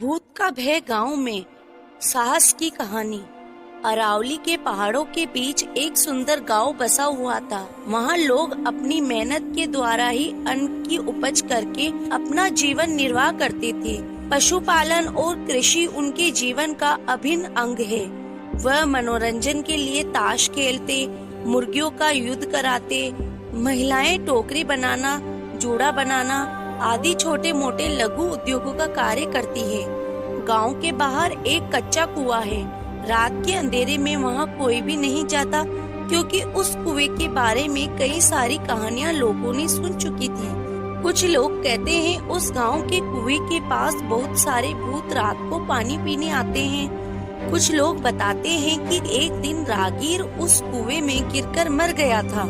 भूत का भय गांव में साहस की कहानी। अरावली के पहाड़ों के बीच एक सुंदर गांव बसा हुआ था। वहां लोग अपनी मेहनत के द्वारा ही अन्न की उपज करके अपना जीवन निर्वाह करते थे। पशुपालन और कृषि उनके जीवन का अभिन्न अंग है। वह मनोरंजन के लिए ताश खेलते, मुर्गियों का युद्ध कराते, महिलाएं टोकरी बनाना, जूड़ा बनाना आदि छोटे मोटे लघु उद्योगों का कार्य करती है। गांव के बाहर एक कच्चा कुआं है। रात के अंधेरे में वहां कोई भी नहीं जाता, क्योंकि उस कुएं के बारे में कई सारी कहानियां लोगों ने सुन चुकी थी। कुछ लोग कहते हैं उस गांव के कुएं के पास बहुत सारे भूत रात को पानी पीने आते हैं। कुछ लोग बताते हैं कि एक दिन राहगीर उस कुएं में गिरकर मर गया था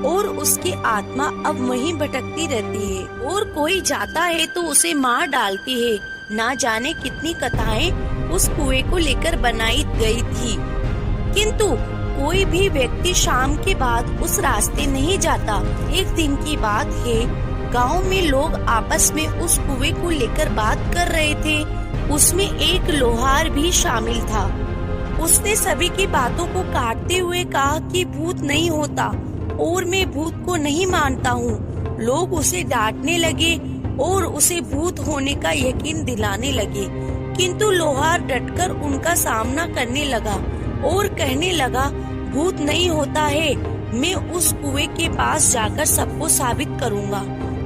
और उसकी आत्मा अब वहीं भटकती रहती है, और कोई जाता है तो उसे मार डालती है। ना जाने कितनी कथाएं उस कुएं को लेकर बनाई गई थी, किंतु कोई भी व्यक्ति शाम के बाद उस रास्ते नहीं जाता। एक दिन की बात है, गांव में लोग आपस में उस कुएं को लेकर बात कर रहे थे। उसमें एक लोहार भी शामिल था। उसने सभी की बातों को काटते हुए कहा कि भूत नहीं होता और मैं भूत को नहीं मानता हूँ। लोग उसे डांटने लगे और उसे भूत होने का यकीन दिलाने लगे, किंतु लोहार डटकर उनका सामना करने लगा और कहने लगा, भूत नहीं होता है, मैं उस कुएं के पास जाकर सबको साबित करूँगा।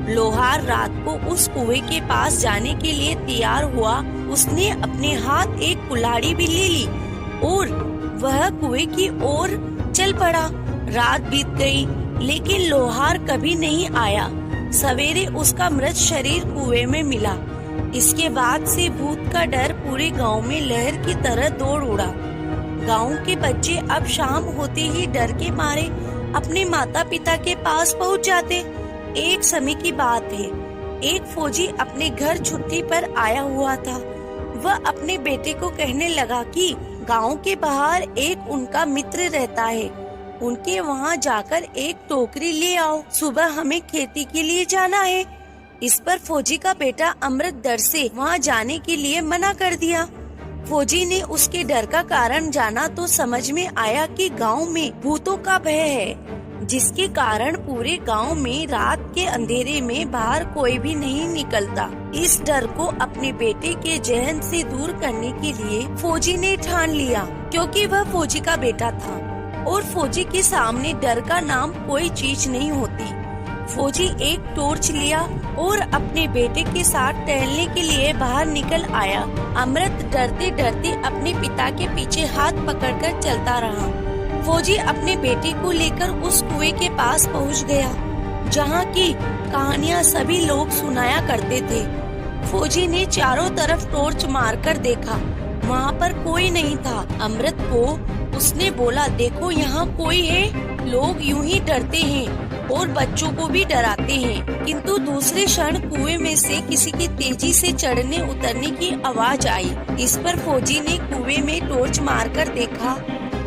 लोहार रात को उस कुएं के पास जाने के लिए तैयार हुआ। उसने अपने हाथ एक कुल्हाड़ी भी ले ली और वह कुएं की ओर चल पड़ा। रात बीत गई, लेकिन लोहार कभी नहीं आया। सवेरे उसका मृत शरीर कुएं में मिला। इसके बाद से भूत का डर पूरे गांव में लहर की तरह दौड़ उड़ा। गांव के बच्चे अब शाम होते ही डर के मारे अपने माता पिता के पास पहुंच जाते। एक समय की बात है, एक फौजी अपने घर छुट्टी पर आया हुआ था। वह अपने बेटे को कहने लगा कि गांव के बाहर एक उनका मित्र रहता है, उनके वहां जाकर एक टोकरी ले आओ, सुबह हमें खेती के लिए जाना है। इस पर फौजी का बेटा अमृत डर से वहां जाने के लिए मना कर दिया। फौजी ने उसके डर का कारण जाना तो समझ में आया कि गांव में भूतों का भय है, जिसके कारण पूरे गांव में रात के अंधेरे में बाहर कोई भी नहीं निकलता। इस डर को अपने बेटे के जहन से दूर करने के लिए फौजी ने ठान लिया, क्योंकि वह फौजी का बेटा था और फौजी के सामने डर का नाम कोई चीज नहीं होती। फौजी एक टॉर्च लिया और अपने बेटे के साथ टहलने के लिए बाहर निकल आया। अमृत डरते डरते अपने पिता के पीछे हाथ पकड़कर चलता रहा। फौजी अपने बेटे को लेकर उस कुएं के पास पहुंच गया, जहां की कहानियां सभी लोग सुनाया करते थे। फौजी ने चारों तरफ टॉर्च मारकर देखा, वहां पर कोई नहीं था। अमृत को उसने बोला, देखो यहाँ कोई है। लोग यूं ही डरते हैं और बच्चों को भी डराते हैं, किंतु दूसरे क्षण कुएं में से किसी की तेजी से चढ़ने उतरने की आवाज आई। इस पर फौजी ने कुएं में टॉर्च मारकर देखा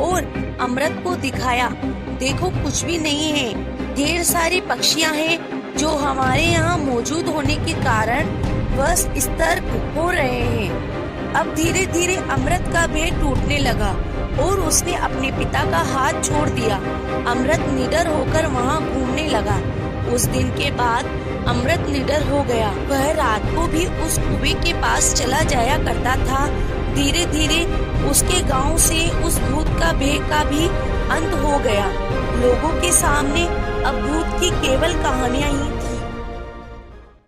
और अमृत को दिखाया, देखो कुछ भी नहीं है। ढेर सारी पक्षियां हैं जो हमारे यहाँ मौजूद होने के कारण बस सतर्क हो रहे हैं। अब धीरे धीरे अमृत का भय टूटने लगा और उसने अपने पिता का हाथ छोड़ दिया। अमृत निडर होकर वहाँ घूमने लगा। उस दिन के बाद अमृत निडर हो गया। वह रात को भी उस कुएं के पास चला जाया करता था। धीरे धीरे उसके गांव से उस भूत का भय का भी अंत हो गया। लोगों के सामने अब भूत की केवल कहानियां ही